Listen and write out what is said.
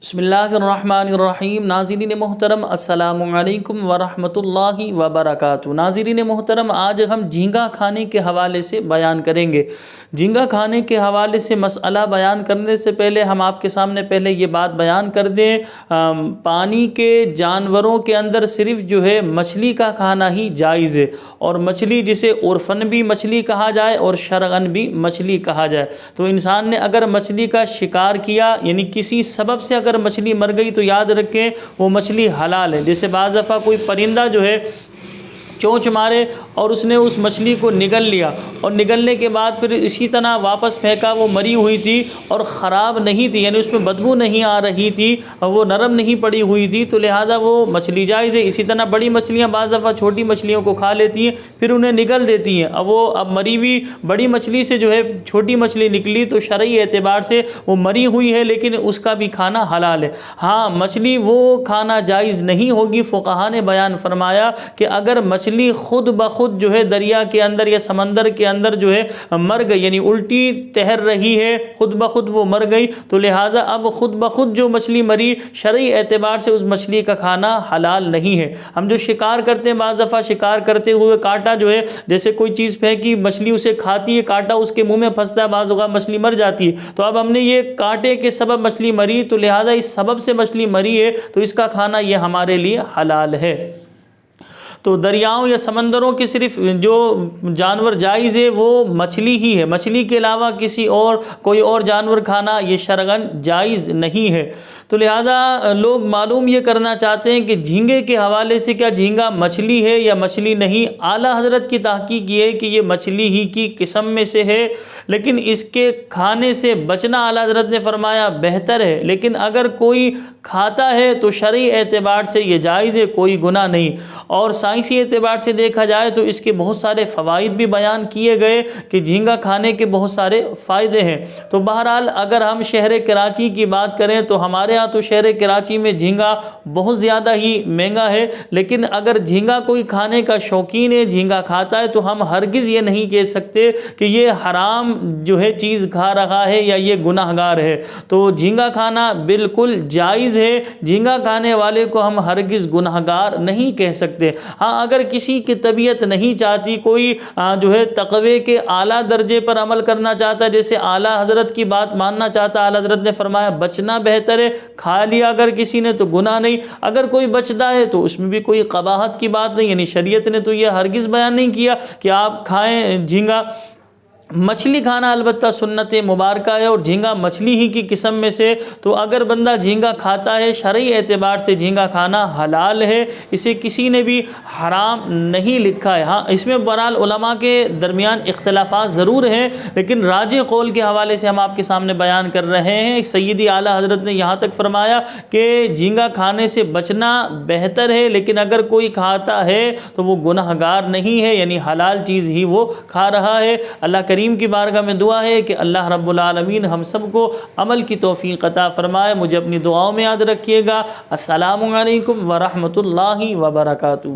بسم اللہ الرحمن الرحیم۔ ناظرین محترم السلام علیکم ورحمۃ اللہ وبرکاتہ۔ ناظرین محترم، آج ہم جھینگا کھانے کے حوالے سے بیان کریں گے۔ جھینگا کھانے کے حوالے سے مسئلہ بیان کرنے سے پہلے ہم آپ کے سامنے پہلے یہ بات بیان کر دیں، پانی کے جانوروں کے اندر صرف مچھلی کا کھانا ہی جائز ہے، اور مچھلی جسے عرفاً بھی مچھلی کہا جائے اور شرعاً بھی مچھلی کہا جائے، تو انسان نے اگر مچھلی کا شکار کیا، یعنی کسی سبب سے اگر مچھلی مر گئی، تو یاد رکھیں وہ مچھلی حلال ہے۔ جیسے بعض دفعہ کوئی پرندہ چونچ مارے اور اس نے اس مچھلی کو نگل لیا، اور نگلنے کے بعد پھر اسی طرح واپس پھینکا، وہ مری ہوئی تھی اور خراب نہیں تھی، یعنی اس میں بدبو نہیں آ رہی تھی اور وہ نرم نہیں پڑی ہوئی تھی، تو لہٰذا وہ مچھلی جائز ہے۔ اسی طرح بڑی مچھلیاں بعض دفعہ چھوٹی مچھلیوں کو کھا لیتی ہیں، پھر انہیں نگل دیتی ہیں، اب مری ہوئی بڑی مچھلی سے چھوٹی مچھلی نکلی، تو شرعی اعتبار سے وہ مری ہوئی ہے، لیکن اس کا بھی کھانا حلال ہے۔ ہاں، مچھلی وہ کھانا جائز نہیں ہوگی۔ فقہا نے بیان فرمایا کہ اگر مچھلی خود بخود دریا کے اندر یا سمندر کے اندر مر گئی، یعنی الٹی تیر رہی ہے، خود بخود وہ مر گئی، تو لہٰذا اب خود بخود جو مچھلی مری، شرعی اعتبار سے اس مچھلی کا کھانا حلال نہیں ہے۔ ہم جو شکار کرتے ہیں، بعض دفعہ شکار کرتے ہوئے کانٹا جیسے کوئی چیز پھینکی، مچھلی اسے کھاتی ہے، کانٹا اس کے منہ میں پھنستا ہے، بعض اوقات مچھلی مر جاتی ہے، تو اب ہم نے یہ کانٹے کے سبب مچھلی مری، تو لہٰذا اس سبب سے مچھلی مری ہے، تو اس کا کھانا یہ ہمارے لیے حلال ہے۔ تو دریاؤں یا سمندروں کے صرف جو جانور جائز ہے وہ مچھلی ہی ہے، مچھلی کے علاوہ کوئی اور جانور کھانا یہ شرعاً جائز نہیں ہے۔ تو لہذا لوگ معلوم یہ کرنا چاہتے ہیں کہ جھینگے کے حوالے سے کیا جھینگا مچھلی ہے یا مچھلی نہیں۔ اعلیٰ حضرت کی تحقیق یہ ہے کہ یہ مچھلی ہی کی قسم میں سے ہے، لیکن اس کے کھانے سے بچنا اعلیٰ حضرت نے فرمایا بہتر ہے، لیکن اگر کوئی کھاتا ہے تو شرعی اعتبار سے یہ جائز ہے، کوئی گناہ نہیں۔ اور سائنسی اعتبار سے دیکھا جائے تو اس کے بہت سارے فوائد بھی بیان کیے گئے کہ جھینگا کھانے کے بہت سارے فائدے ہیں۔ تو بہرحال اگر ہم شہر کراچی کی بات کریں تو ہمارے ہاں تو شہر کراچی میں جھینگا بہت زیادہ ہی مہنگا ہے، لیکن اگر جھینگا کوئی کھانے کا شوقین ہے، جھینگا کھاتا ہے، تو ہم ہرگز یہ نہیں کہہ سکتے کہ یہ حرام چیز کھا رہا ہے یا یہ گناہ گار ہے۔ تو جھینگا کھانا بالکل جائز ہے، جھینگا کھانے والے کو ہم ہرگز گناہ گار نہیں کہہ سکتے۔ ہاں، اگر کسی کی طبیعت نہیں چاہتی، کوئی تقوی کے اعلیٰ درجے پر عمل کرنا چاہتا ہے، جیسے اعلیٰ حضرت کی بات ماننا چاہتا ہے، اعلیٰ حضرت نے فرمایا بچنا بہتر ہے، کھا لیا اگر کسی نے تو گناہ نہیں، اگر کوئی بچتا ہے تو اس میں بھی کوئی قباحت کی بات نہیں، یعنی شریعت نے تو یہ ہرگز بیان نہیں کیا کہ آپ کھائیں جھینگا۔ مچھلی کھانا البتہ سنت مبارکہ ہے، اور جھینگا مچھلی ہی کی قسم میں سے، تو اگر بندہ جھینگا کھاتا ہے، شرعی اعتبار سے جھینگا کھانا حلال ہے، اسے کسی نے بھی حرام نہیں لکھا ہے۔ ہاں، اس میں بہرحال علماء کے درمیان اختلافات ضرور ہیں، لیکن راجح قول کے حوالے سے ہم آپ کے سامنے بیان کر رہے ہیں۔ سیدی اعلیٰ حضرت نے یہاں تک فرمایا کہ جھینگا کھانے سے بچنا بہتر ہے، لیکن اگر کوئی کھاتا ہے تو وہ گناہ گار نہیں ہے، یعنی حلال چیز ہی وہ کھا رہا ہے۔ اللہ کریم کی بارگاہ میں دعا ہے کہ اللہ رب العالمین ہم سب کو عمل کی توفیق عطا فرمائے۔ مجھے اپنی دعاؤں میں یاد رکھیے گا۔ السلام علیکم ورحمۃ اللہ وبرکاتہ۔